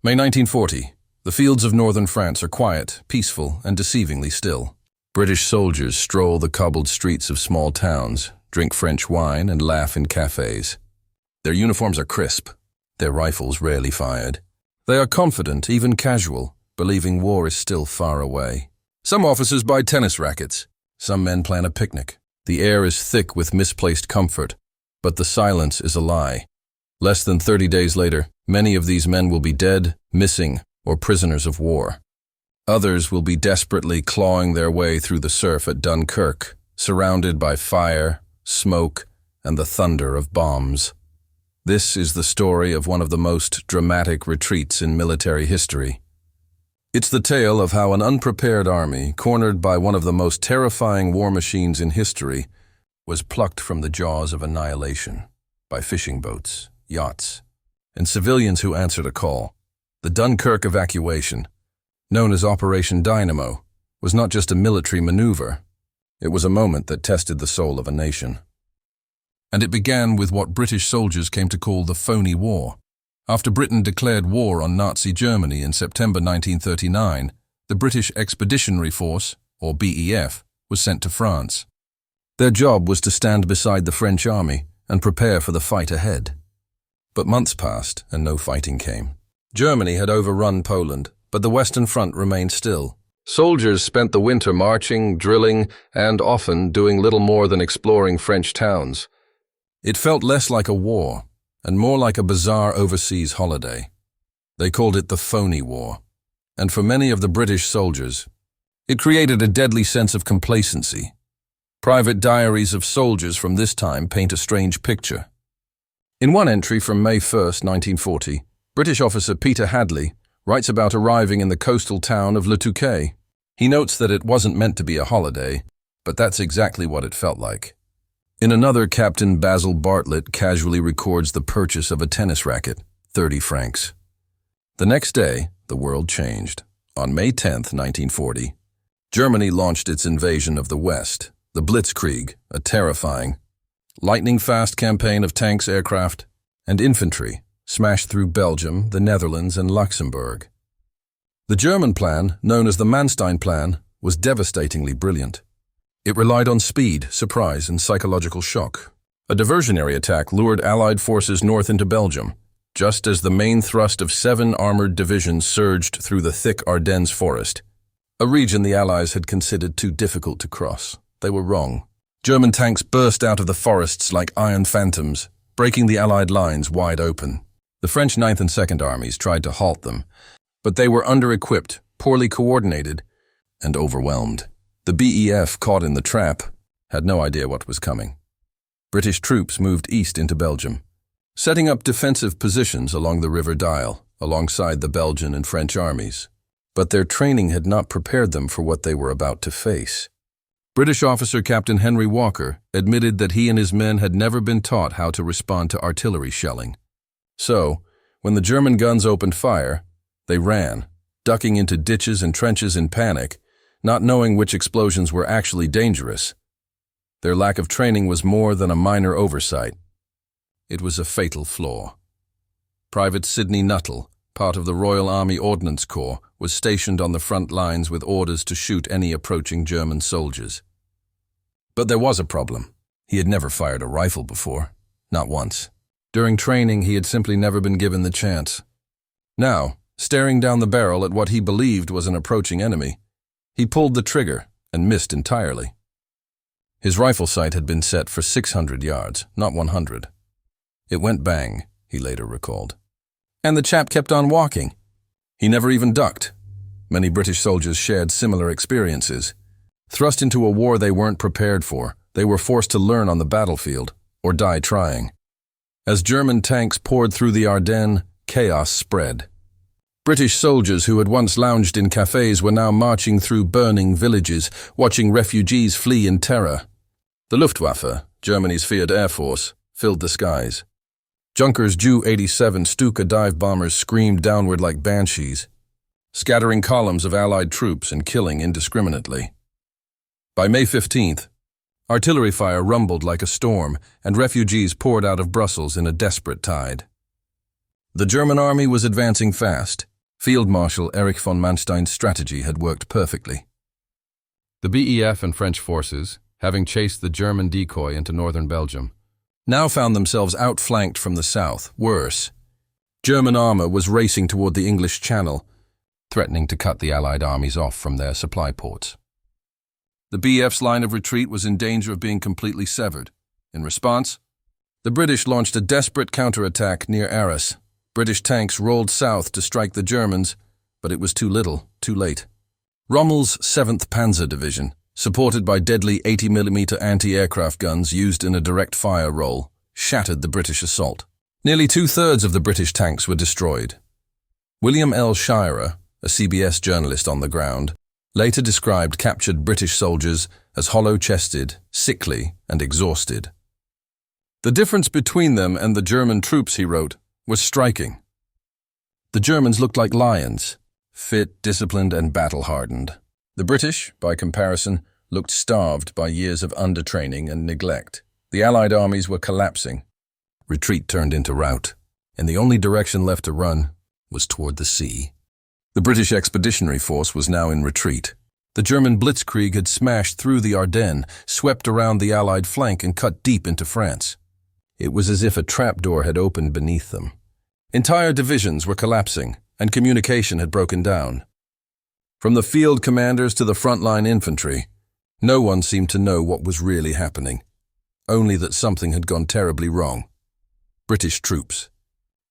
May 1940. The fields of northern France are quiet, peaceful, and deceivingly still. British soldiers stroll the cobbled streets of small towns, drink French wine, and laugh in cafes. Their uniforms are crisp, their rifles rarely fired. They are confident, even casual, believing war is still far away. Some officers buy tennis rackets. Some men plan a picnic. The air is thick with misplaced comfort, but the silence is a lie. Less than 30 days later, many of these men will be dead, missing, or prisoners of war. Others will be desperately clawing their way through the surf at Dunkirk, surrounded by fire, smoke, and the thunder of bombs. This is the story of one of the most dramatic retreats in military history. It's the tale of how an unprepared army, cornered by one of the most terrifying war machines in history, was plucked from the jaws of annihilation by fishing boats, yachts, and civilians who answered a call. The Dunkirk evacuation, known as Operation Dynamo, was not just a military maneuver. It was a moment that tested the soul of a nation. And it began with what British soldiers came to call the phony war. After Britain declared war on Nazi Germany in September 1939, the British Expeditionary Force, or BEF, was sent to France. Their job was to stand beside the French army and prepare for the fight ahead. But months passed and no fighting came. Germany had overrun Poland, but the Western Front remained still. Soldiers spent the winter marching, drilling, and often doing little more than exploring French towns. It felt less like a war, and more like a bizarre overseas holiday. They called it the phony war, and for many of the British soldiers, it created a deadly sense of complacency. Private diaries of soldiers from this time paint a strange picture. In one entry from May 1st, 1940, British officer Peter Hadley writes about arriving in the coastal town of Le Touquet. He notes that it wasn't meant to be a holiday, but that's exactly what it felt like. In another, Captain Basil Bartlett casually records the purchase of a tennis racket, 30 francs. The next day, the world changed. On May 10th, 1940, Germany launched its invasion of the West, the Blitzkrieg, a terrifying, lightning-fast campaign of tanks, aircraft, and infantry smashed through Belgium, the Netherlands, and Luxembourg. The German plan, known as the Manstein Plan, was devastatingly brilliant. It relied on speed, surprise, and psychological shock. A diversionary attack lured Allied forces north into Belgium, just as the main thrust of 7 armored divisions surged through the thick Ardennes forest, a region the Allies had considered too difficult to cross. They were wrong. German tanks burst out of the forests like iron phantoms, breaking the Allied lines wide open. The French 9th and 2nd Armies tried to halt them, but they were under-equipped, poorly coordinated, and overwhelmed. The BEF, caught in the trap, had no idea what was coming. British troops moved east into Belgium, setting up defensive positions along the River Dyle, alongside the Belgian and French armies. But their training had not prepared them for what they were about to face. British officer Captain Henry Walker admitted that he and his men had never been taught how to respond to artillery shelling. So, when the German guns opened fire, they ran, ducking into ditches and trenches in panic, not knowing which explosions were actually dangerous. Their lack of training was more than a minor oversight. It was a fatal flaw. Private Sidney Nuttall, part of the Royal Army Ordnance Corps, was stationed on the front lines with orders to shoot any approaching German soldiers. But there was a problem. He had never fired a rifle before, not once. During training, he had simply never been given the chance. Now, staring down the barrel at what he believed was an approaching enemy, he pulled the trigger and missed entirely. His rifle sight had been set for 600 yards, not 100. It went bang, he later recalled. And the chap kept on walking. He never even ducked. Many British soldiers shared similar experiences. Thrust into a war they weren't prepared for, they were forced to learn on the battlefield, or die trying. As German tanks poured through the Ardennes, chaos spread. British soldiers who had once lounged in cafes were now marching through burning villages, watching refugees flee in terror. The Luftwaffe, Germany's feared air force, filled the skies. Junkers Ju-87 Stuka dive bombers screamed downward like banshees, scattering columns of Allied troops and killing indiscriminately. By May 15th, artillery fire rumbled like a storm, and refugees poured out of Brussels in a desperate tide. The German army was advancing fast, Field Marshal Erich von Manstein's strategy had worked perfectly. The BEF and French forces, having chased the German decoy into northern Belgium, now found themselves outflanked from the south. Worse, German armor was racing toward the English Channel, threatening to cut the Allied armies off from their supply ports. The BF's line of retreat was in danger of being completely severed. In response, the British launched a desperate counterattack near Arras. British tanks rolled south to strike the Germans, but it was too little, too late. Rommel's 7th Panzer Division, supported by deadly 80mm anti-aircraft guns used in a direct fire role, shattered the British assault. Nearly 2/3 of the British tanks were destroyed. William L. Shirer, a CBS journalist on the ground, later described captured British soldiers as hollow-chested, sickly, and exhausted. The difference between them and the German troops, he wrote, was striking. The Germans looked like lions, fit, disciplined, and battle-hardened. The British, by comparison, looked starved by years of undertraining and neglect. The Allied armies were collapsing. Retreat turned into rout, and the only direction left to run was toward the sea. The British Expeditionary Force was now in retreat. The German Blitzkrieg had smashed through the Ardennes, swept around the Allied flank, and cut deep into France. It was as if a trapdoor had opened beneath them. Entire divisions were collapsing, and communication had broken down. From the field commanders to the frontline infantry, no one seemed to know what was really happening, only that something had gone terribly wrong. British troops,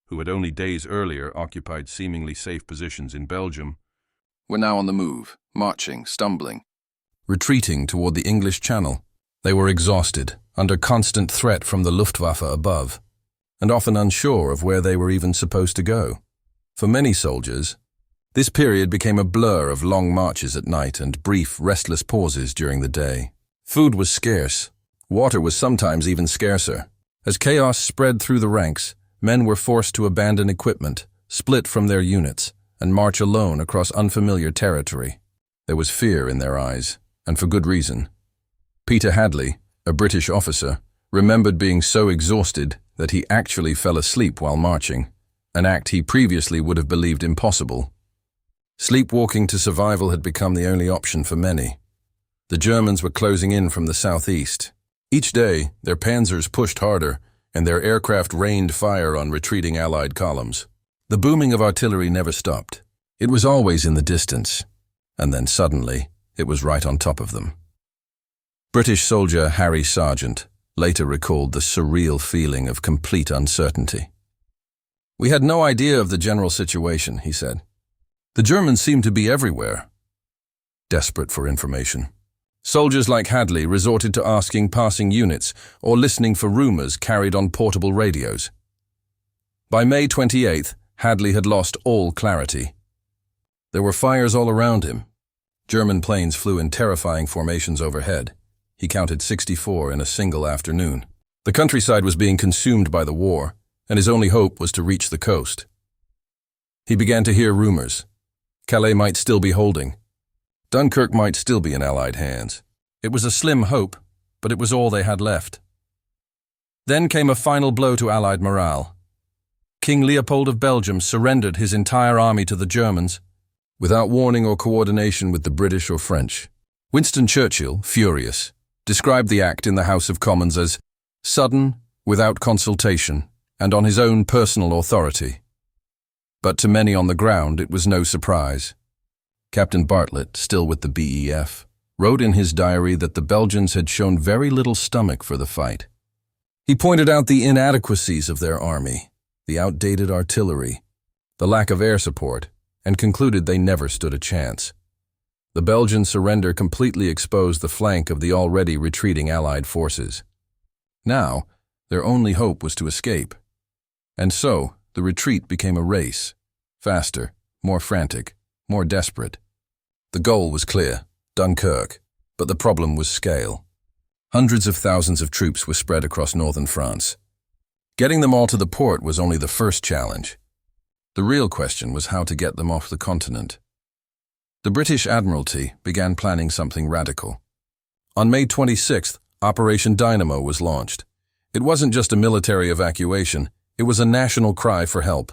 who had only days earlier occupied seemingly safe positions in Belgium, were now on the move, marching, stumbling, retreating toward the English Channel. They were exhausted, under constant threat from the Luftwaffe above, and often unsure of where they were even supposed to go. For many soldiers, this period became a blur of long marches at night and brief, restless pauses during the day. Food was scarce. Water was sometimes even scarcer. As chaos spread through the ranks, men were forced to abandon equipment, split from their units, and march alone across unfamiliar territory. There was fear in their eyes, and for good reason. Peter Hadley, a British officer, remembered being so exhausted that he actually fell asleep while marching, an act he previously would have believed impossible. Sleepwalking to survival had become the only option for many. The Germans were closing in from the southeast. Each day, their panzers pushed harder, and their aircraft rained fire on retreating Allied columns. The booming of artillery never stopped. It was always in the distance, and then suddenly, it was right on top of them. British soldier Harry Sargent later recalled the surreal feeling of complete uncertainty. "We had no idea of the general situation," he said. "The Germans seemed to be everywhere." Desperate for information, soldiers like Hadley resorted to asking passing units or listening for rumors carried on portable radios. By May 28th, Hadley had lost all clarity. There were fires all around him. German planes flew in terrifying formations overhead. He counted 64 in a single afternoon. The countryside was being consumed by the war, and his only hope was to reach the coast. He began to hear rumors. Calais might still be holding. Dunkirk might still be in Allied hands. It was a slim hope, but it was all they had left. Then came a final blow to Allied morale. King Leopold of Belgium surrendered his entire army to the Germans, without warning or coordination with the British or French. Winston Churchill, furious, described the act in the House of Commons as sudden, without consultation, and on his own personal authority. But to many on the ground, it was no surprise. Captain Bartlett, still with the BEF, wrote in his diary that the Belgians had shown very little stomach for the fight. He pointed out the inadequacies of their army, the outdated artillery, the lack of air support, and concluded they never stood a chance. The Belgian surrender completely exposed the flank of the already retreating Allied forces. Now, their only hope was to escape. And so, the retreat became a race. Faster, more frantic, more desperate. The goal was clear, Dunkirk, but the problem was scale. Hundreds of thousands of troops were spread across northern France. Getting them all to the port was only the first challenge. The real question was how to get them off the continent. The British Admiralty began planning something radical. On May 26th, Operation Dynamo was launched. It wasn't just a military evacuation, it was a national cry for help.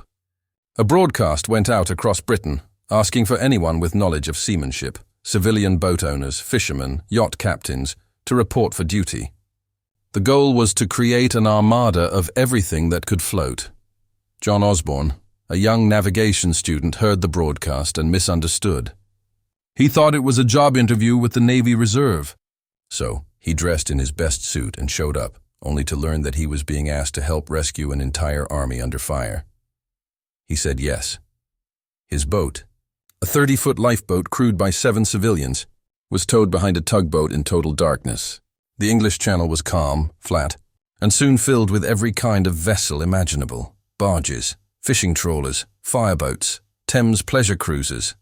A broadcast went out across Britain, asking for anyone with knowledge of seamanship, civilian boat owners, fishermen, yacht captains, to report for duty. The goal was to create an armada of everything that could float. John Osborne, a young navigation student, heard the broadcast and misunderstood. He thought it was a job interview with the Navy Reserve. So, he dressed in his best suit and showed up, only to learn that he was being asked to help rescue an entire army under fire. He said yes. His boat, a 30-foot lifeboat crewed by 7 civilians, was towed behind a tugboat in total darkness. The English Channel was calm, flat, and soon filled with every kind of vessel imaginable: barges, fishing trawlers, fireboats, Thames pleasure cruisers.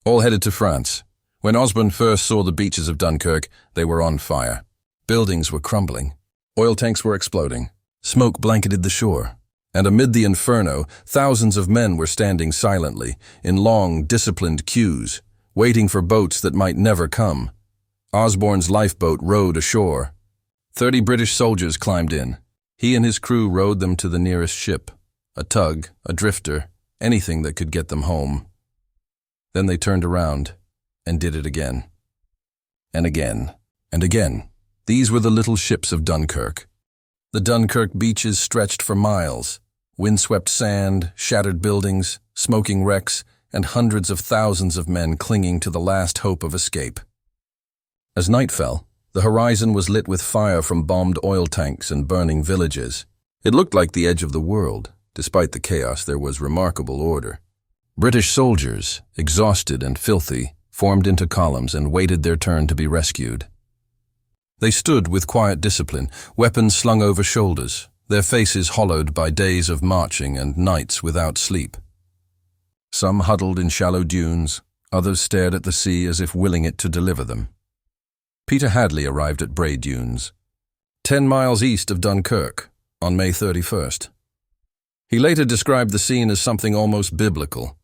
All headed to France. When Osborne first saw the beaches of Dunkirk, they were on fire. Buildings were crumbling. Oil tanks were exploding. Smoke blanketed the shore. And amid the inferno, thousands of men were standing silently, in long, disciplined queues, waiting for boats that might never come. Osborne's lifeboat rowed ashore. 30 British soldiers climbed in. He and his crew rowed them to the nearest ship, a tug, a drifter, anything that could get them home. Then they turned around and did it again. And again, and again. These were the little ships of Dunkirk. The Dunkirk beaches stretched for miles. Windswept sand, shattered buildings, smoking wrecks, and hundreds of thousands of men clinging to the last hope of escape. As night fell, the horizon was lit with fire from bombed oil tanks and burning villages. It looked like the edge of the world. Despite the chaos, there was remarkable order. British soldiers, exhausted and filthy, formed into columns and waited their turn to be rescued. They stood with quiet discipline, weapons slung over shoulders, their faces hollowed by days of marching and nights without sleep. Some huddled in shallow dunes, others stared at the sea as if willing it to deliver them. Peter Hadley arrived at Bray Dunes, 10 miles east of Dunkirk, on May 31st. He later described the scene as something almost biblical.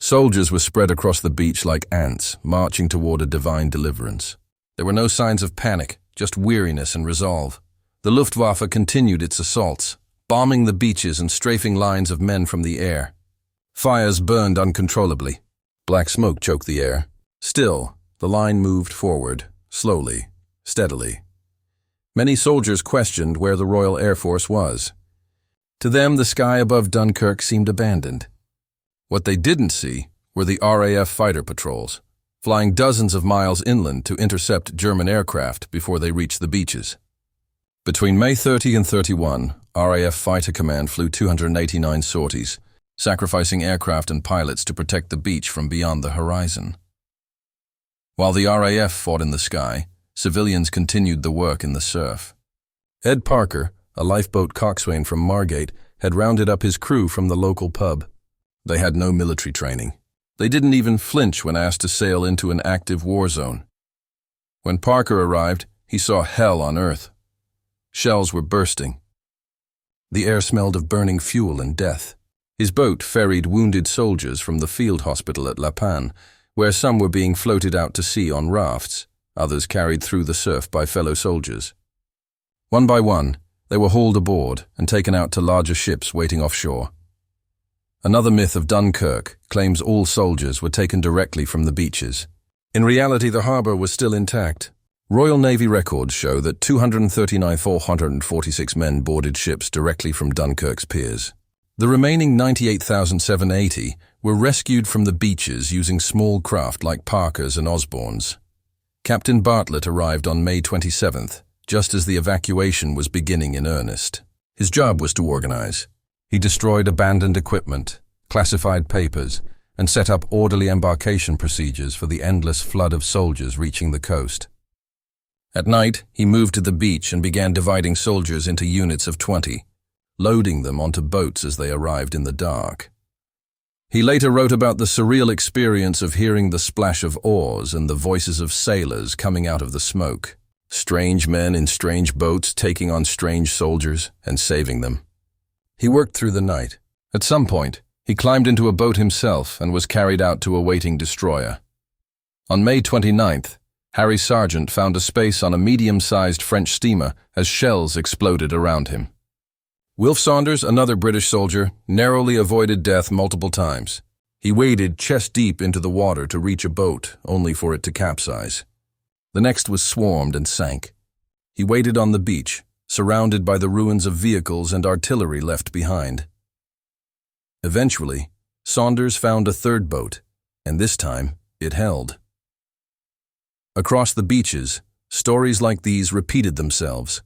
Soldiers were spread across the beach like ants, marching toward a divine deliverance. There were no signs of panic, just weariness and resolve. The Luftwaffe continued its assaults, bombing the beaches and strafing lines of men from the air. Fires burned uncontrollably. Black smoke choked the air. Still, the line moved forward, slowly, steadily. Many soldiers questioned where the Royal Air Force was. To them, the sky above Dunkirk seemed abandoned. What they didn't see were the RAF fighter patrols, flying dozens of miles inland to intercept German aircraft before they reached the beaches. Between May 30 and 31, RAF Fighter Command flew 289 sorties, sacrificing aircraft and pilots to protect the beach from beyond the horizon. While the RAF fought in the sky, civilians continued the work in the surf. Ed Parker, a lifeboat coxswain from Margate, had rounded up his crew from the local pub. They had no military training. They didn't even flinch when asked to sail into an active war zone. When Parker arrived, he saw hell on earth. Shells were bursting. The air smelled of burning fuel and death. His boat ferried wounded soldiers from the field hospital at La Panne, where some were being floated out to sea on rafts, others carried through the surf by fellow soldiers. One by one, they were hauled aboard and taken out to larger ships waiting offshore. Another myth of Dunkirk claims all soldiers were taken directly from the beaches. In reality, the harbor was still intact. Royal Navy records show that 239,446 men boarded ships directly from Dunkirk's piers. The remaining 98,780 were rescued from the beaches using small craft like Parker's and Osborne's. Captain Bartlett arrived on May 27th, just as the evacuation was beginning in earnest. His job was to organize. He destroyed abandoned equipment, classified papers, and set up orderly embarkation procedures for the endless flood of soldiers reaching the coast. At night, he moved to the beach and began dividing soldiers into units of 20, loading them onto boats as they arrived in the dark. He later wrote about the surreal experience of hearing the splash of oars and the voices of sailors coming out of the smoke. Strange men in strange boats taking on strange soldiers and saving them. He worked through the night. At some point, he climbed into a boat himself and was carried out to a waiting destroyer. On May 29th, Harry Sargent found a space on a medium-sized French steamer as shells exploded around him. Wilf Saunders, another British soldier, narrowly avoided death multiple times. He waded chest-deep into the water to reach a boat, only for it to capsize. The next was swarmed and sank. He waited on the beach, surrounded by the ruins of vehicles and artillery left behind. Eventually, Saunders found a third boat, and this time it held. Across the beaches, stories like these repeated themselves.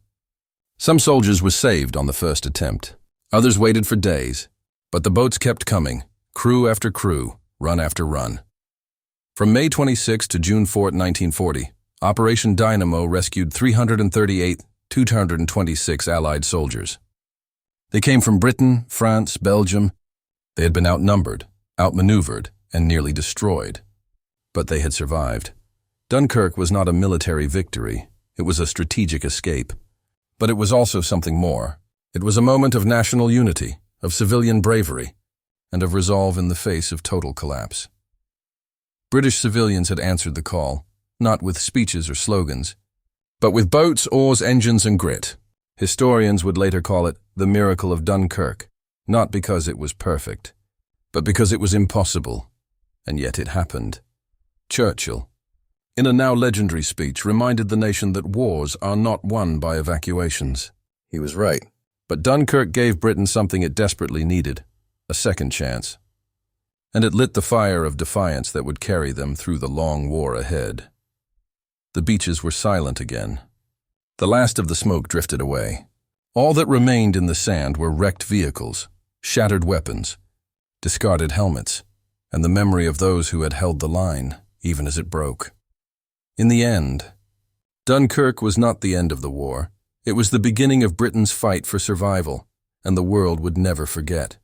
Some soldiers were saved on the first attempt. Others waited for days, but the boats kept coming, crew after crew, run after run. From May 26 to June 4, 1940, Operation Dynamo rescued 338 226 Allied soldiers. They came from Britain, France, Belgium. They had been outnumbered, outmaneuvered, and nearly destroyed. But they had survived. Dunkirk was not a military victory. It was a strategic escape. But it was also something more. It was a moment of national unity, of civilian bravery, and of resolve in the face of total collapse. British civilians had answered the call, not with speeches or slogans, but with boats, oars, engines, and grit. Historians would later call it the miracle of Dunkirk, not because it was perfect, but because it was impossible, and yet it happened. Churchill, in a now legendary speech, reminded the nation that wars are not won by evacuations. He was right. But Dunkirk gave Britain something it desperately needed, a second chance. And it lit the fire of defiance that would carry them through the long war ahead. The beaches were silent again. The last of the smoke drifted away. All that remained in the sand were wrecked vehicles, shattered weapons, discarded helmets, and the memory of those who had held the line, even as it broke. In the end, Dunkirk was not the end of the war. It was the beginning of Britain's fight for survival, and the world would never forget.